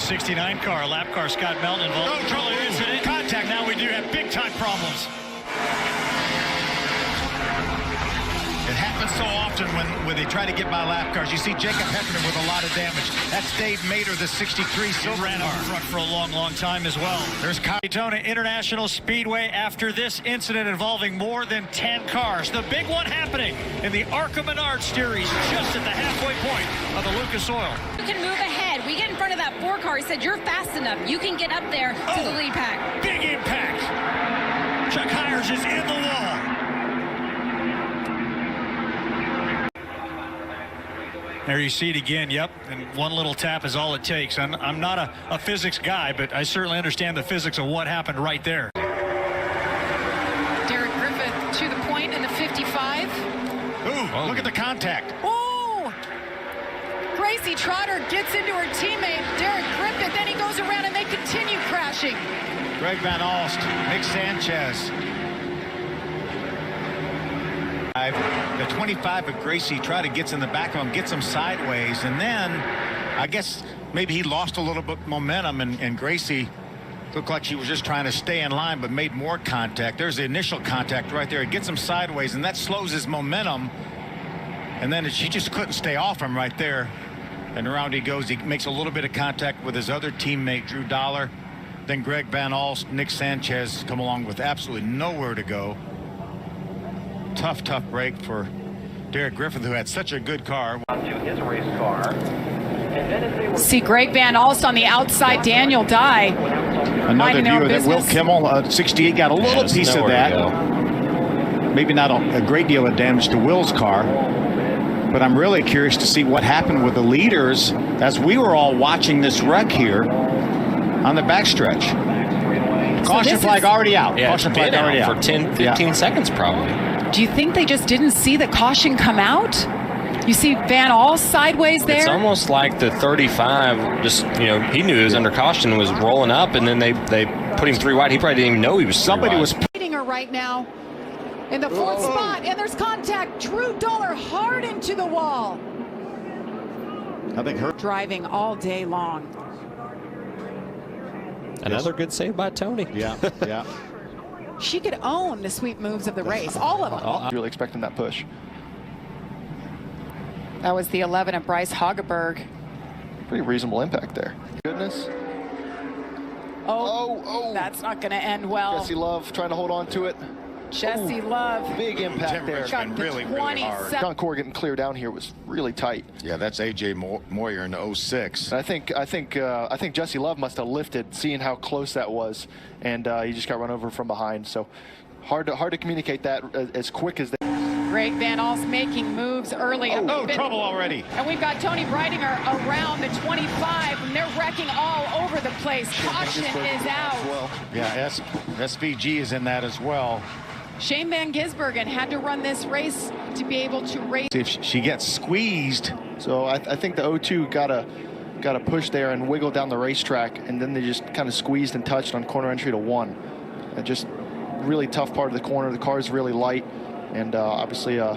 the 69 car, lap car, Scott Melton involved. Oh, trouble incident. Contact. Now we do have big time problems. It happens so often when they try to get by lap cars. You see Jacob Hefner with a lot of damage. That's Dave Mater, the 63 silver ran up front for a long, long time as well. There's Daytona International Speedway after this incident involving more than 10 cars. The big one happening in the ARCA Menards Series, just at the halfway point of the Lucas Oil. You can move ahead. We get in front of that 4 car. He said, you're fast enough. You can get up there to the lead pack. Big impact. Chuck Hiers is in the wall. There you see it again, yep, and one little tap is all it takes. I'm not a physics guy, but I certainly understand the physics of what happened right there. Derek Griffith to the point in the 55. Ooh, look at the contact. Oh! Gracie Trotter gets into her teammate, Derek Griffith, then he goes around and they continue crashing. Greg Van Alst, Nick Sanchez. The 25 of Gracie Trotter gets in the back of him, gets him sideways, and then I guess maybe he lost a little bit of momentum, and Gracie looked like she was just trying to stay in line but made more contact. There's the initial contact right there. It gets him sideways, and that slows his momentum, and then she just couldn't stay off him right there. And around he goes. He makes a little bit of contact with his other teammate, Drew Dollar. Then Greg Van Alst, Nick Sanchez come along with absolutely nowhere to go. Tough break for Derek Griffith, who had such a good car. To his race car. See Greg Van Alst on the outside, Daniel Dye. Another view of that. Will Kimmel, 68, got a little piece of that. Maybe not a great deal of damage to Will's car, but I'm really curious to see what happened with the leaders as we were all watching this wreck here on the backstretch. Caution flag already out. Yeah, Caution flag already out for 10, 15 seconds probably. Do you think they just didn't see the caution come out? You see Van Alst sideways there? It's almost like the 35 just, he knew he was under caution, was rolling up, and then they put him 3 wide. He probably didn't even know he was Somebody was hitting her right now in the 4th spot, and there's contact. Drew Dollar hard into the wall. I think her Driving all day long. Another good save by Tony. Yeah. She could own the sweep moves of the race, all of them. I'm really expecting that push. That was the 11 of Bryce Hageberg. Pretty reasonable impact there. Goodness. Oh, that's not going to end well. Jesse Love trying to hold on to it. Jesse Love. Big impact there. Been really hard. John Core getting clear down here was really tight. Yeah, that's AJ Moyer in the 06. I think Jesse Love must have lifted, seeing how close that was, and he just got run over from behind. So hard to communicate that as quick as they. Greg Van Alst making moves early. Oh, trouble already. And we've got Tony Breidinger around the 25, and they're wrecking all over the place. Caution is out. Well. Yeah, SVG is in that as well. Shane Van Gisbergen had to run this race to be able to race. If she gets squeezed. So I think the 02 got a push there and wiggled down the racetrack, and then they just kind of squeezed and touched on corner entry to 1. Just really tough part of the corner. The car is really light, and obviously a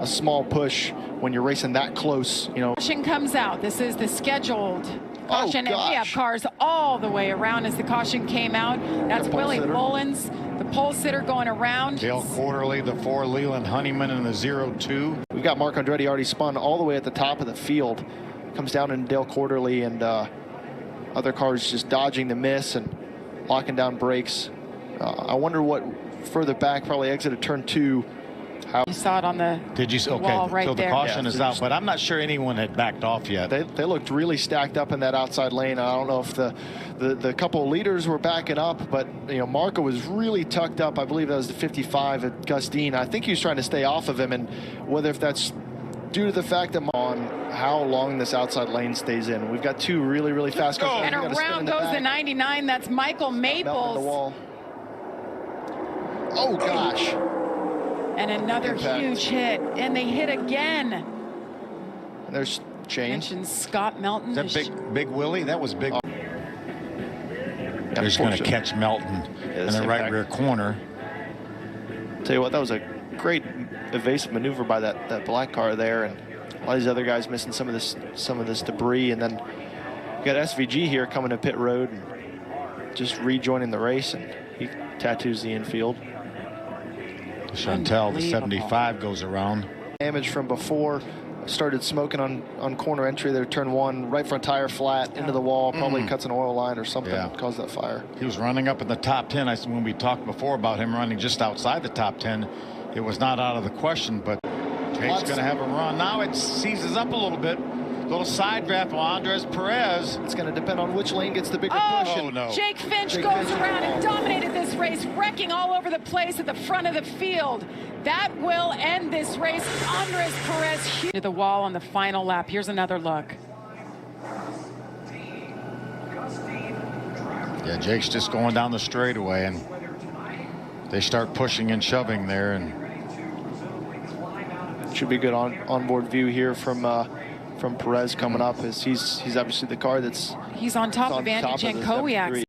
small push when you're racing that close. Caution comes out. This is the scheduled caution, and we have gosh. cars all the way around as the caution came out. That's Willie Mullins, the pole sitter going around. Dale Quarterly, the 4, Leland Honeyman in the 02. We've got Mark Andretti already spun all the way at the top of the field. Comes down in Dale Quarterly, and other cars just dodging the miss and locking down brakes. I wonder what further back, probably exited turn 2. You saw it on the wall right so the there. caution is out, but I'm not sure anyone had backed off yet. They looked really stacked up in that outside lane. I don't know if the couple of leaders were backing up, but Marco was really tucked up. I believe that was the 55 at Gus Dean. I think he was trying to stay off of him, and whether if that's due to the fact that on how long this outside lane stays in. We've got 2 really fast cars. And around goes the 99. That's Michael Maples. The wall. Oh gosh. And another huge hit, and they hit again. And there's Shane. Mentioned Scott Melton. Is that Big Willie? That was big. He's going to catch Melton in the right rear corner. Tell you what, that was a great evasive maneuver by that black car there, and a lot of these other guys missing some of this debris, and then got SVG here coming to pit road and just rejoining the race, and he tattoos the infield. Chantel, the 75 goes around. Damage from before. Started smoking on corner entry there, turn 1, right front tire flat into the wall, probably cuts an oil line or something, caused that fire. He was running up in the top 10. When we talked before about him running just outside the top 10, it was not out of the question, but Jake's going to have a run. Now it seizes up a little bit. Little side draft on Andres Perez. It's going to depend on which lane gets the bigger push. Oh, no. Jake Finch goes around and dominated this race, wrecking all over the place at the front of the field. That will end this race. Andres Perez to the wall on the final lap. Here's another look. Yeah, Jake's just going down the straightaway, and they start pushing and shoving there, and should be good onboard view here from Perez coming up, as he's obviously the car that's on top of Andy Jankowiak.